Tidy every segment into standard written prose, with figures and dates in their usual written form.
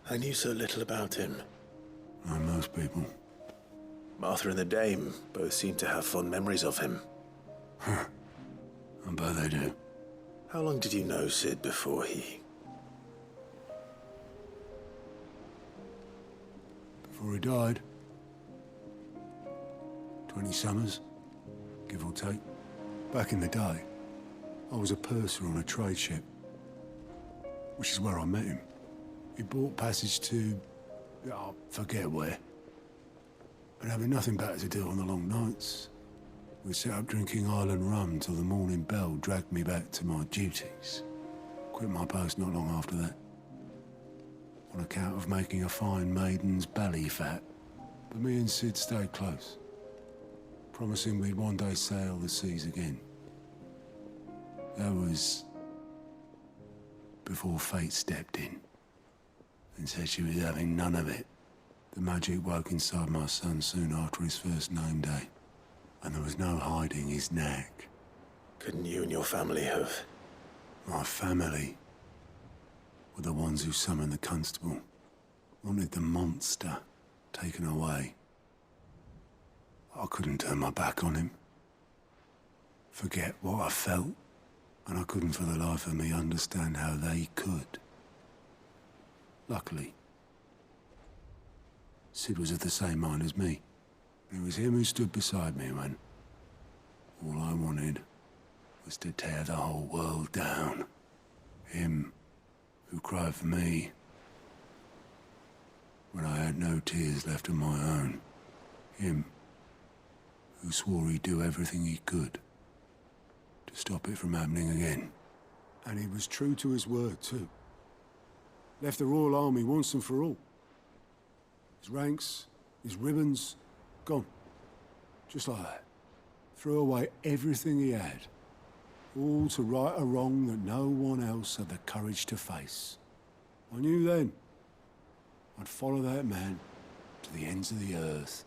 I knew so little about him. Like most people. Martha and the Dame both seem to have fond memories of him. Huh. I bet they do. How long did you know Sid before he... Before he died? 20 summers, give or take. Back in the day, I was a purser on a trade ship, which is where I met him. He bought passage to... I forget where. But having nothing better to do on the long nights, we sat up drinking island rum till the morning bell dragged me back to my duties. Quit my post not long after that, on account of making a fine maiden's belly fat. But me and Sid stayed close, promising we'd one day sail the seas again. That was before fate stepped in and said she was having none of it. The magic woke inside my son soon after his first name day, and there was no hiding his knack. Couldn't you and your family have... My family were the ones who summoned the constable, wanted the monster taken away. I couldn't turn my back on him, forget what I felt, and I couldn't for the life of me understand how they could. Luckily, Sid was of the same mind as me. It was him who stood beside me when all I wanted was to tear the whole world down. Him who cried for me when I had no tears left of my own. Him who swore he'd do everything he could to stop it from happening again. And he was true to his word, too. Left the Royal Army once and for all. His ranks, his ribbons, gone. Just like that. Threw away everything he had. All to right a wrong that no one else had the courage to face. I knew then I'd follow that man to the ends of the earth.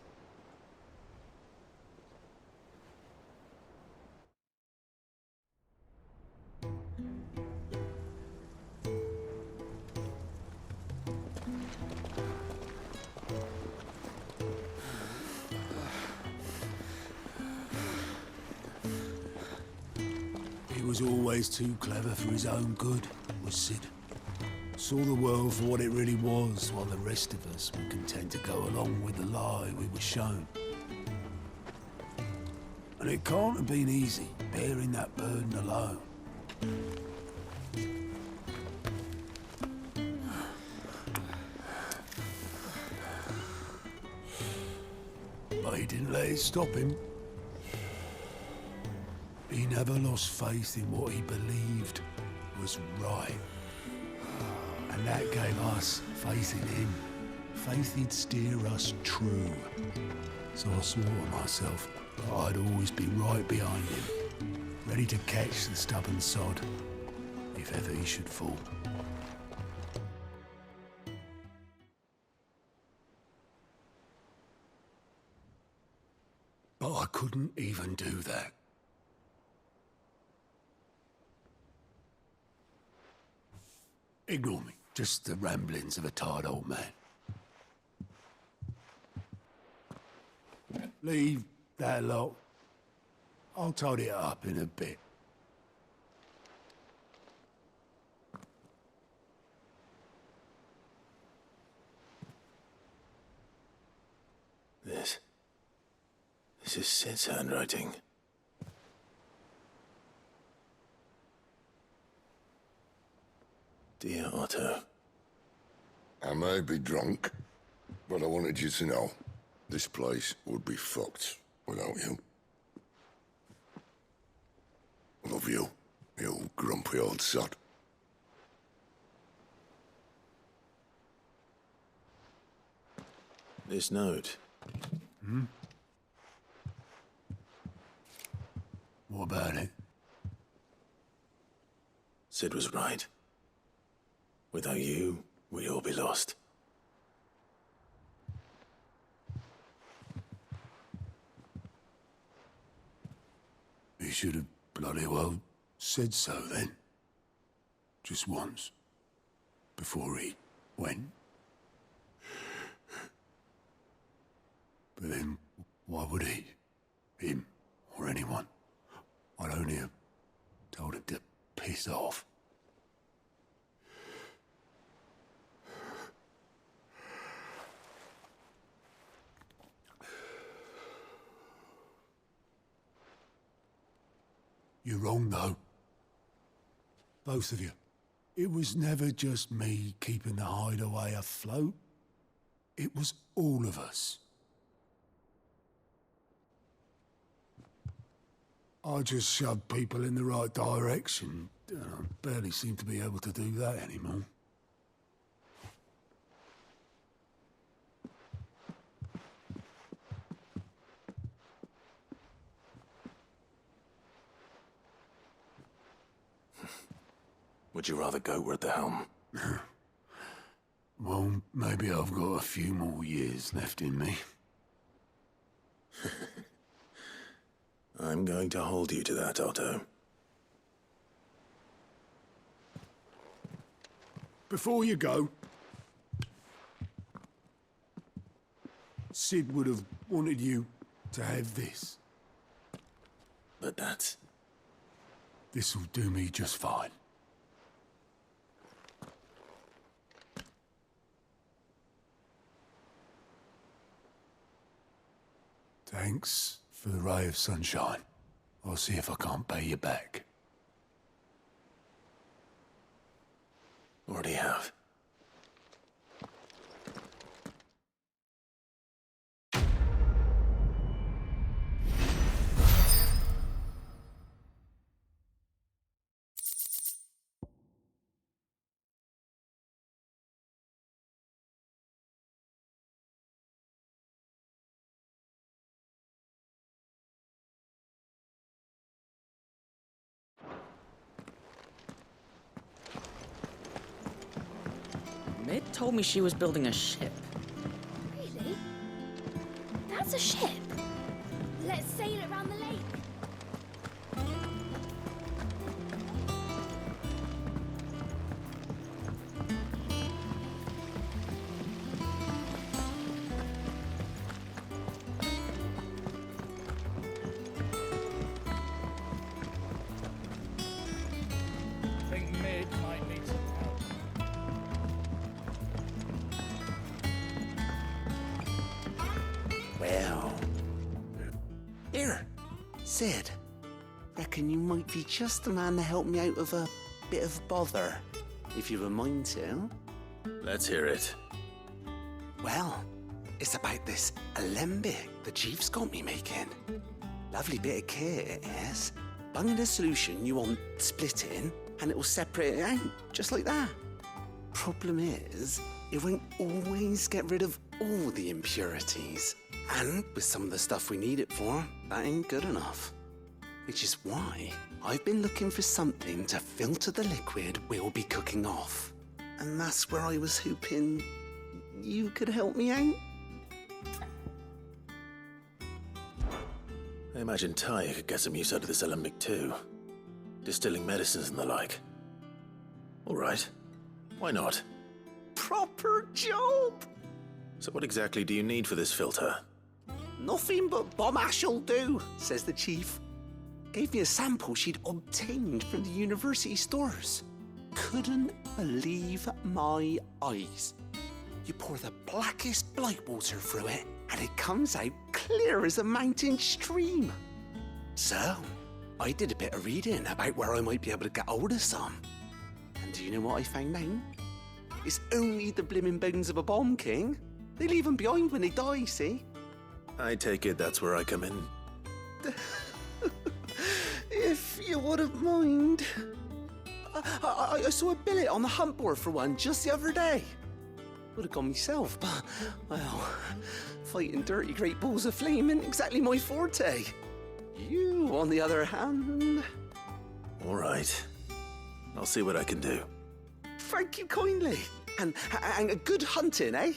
He was always too clever for his own good, was Sid. Saw the world for what it really was, while the rest of us were content to go along with the lie we were shown. And it can't have been easy, bearing that burden alone. But he didn't let it stop him. He never lost faith in what he believed was right. And that gave us faith in him. Faith he'd steer us true. So I swore to myself that I'd always be right behind him, ready to catch the stubborn sod, if ever he should fall. But I couldn't even do that. Ignore me. Just the ramblings of a tired old man. Leave that lot. I'll tidy it up in a bit. This is Sid's handwriting. Dear Otto. I may be drunk, but I wanted you to know this place would be fucked without you. Love you, you grumpy old sod. This note. What about it? Sid was right. Without you, we'd all be lost. He should have bloody well said so then. Just once. Before he went. Why would he? Him or anyone. I'd only have told him to piss off. You're wrong, though. Both of you. It was never just me keeping the hideaway afloat. It was all of us. I just shoved people in the right direction. I barely seem to be able to do that anymore. Would you rather go at the helm? Well, maybe I've got a few more years left in me. I'm going to hold you to that, Otto. Before you go, Sid would have wanted you to have this. But that's... This'll do me just fine. Thanks for the ray of sunshine. I'll see if I can't pay you back. Already have. Mid told me she was building a ship. Really? That's a ship? Let's sail it around the lake. Think Mid might need some help. Well, here, Sid. Reckon you might be just the man to help me out of a bit of bother, if you would mind to. Let's hear it. Well, it's about this alembic the chief's got me making. Lovely bit of kit it is. Bung in a solution you want splitting, and it will separate it out, just like that. Problem is, it won't always get rid of all the impurities. And with some of the stuff we need it for, that ain't good enough. Which is why I've been looking for something to filter the liquid we'll be cooking off. And that's where I was hoping you could help me out. I imagine Ty could get some use out of this alembic too. Distilling medicines and the like. All right. Why not? Proper job! So what exactly do you need for this filter? Nothing but bomb ash'll do, says the chief. Gave me a sample she'd obtained from the university stores. Couldn't believe my eyes. You pour the blackest blight water through it, and it comes out clear as a mountain stream. So, I did a bit of reading about where I might be able to get hold of some. And do you know what I found out? It's only the blimmin' bones of a bomb king. They leave them behind when they die, see? I take it that's where I come in. If you wouldn't mind. I saw a billet on the hunt board for one just the other day. Would have gone myself, but, well, fighting dirty great balls of flame isn't exactly my forte. You, on the other hand... All right. I'll see what I can do. Thank you kindly. And good hunting, eh?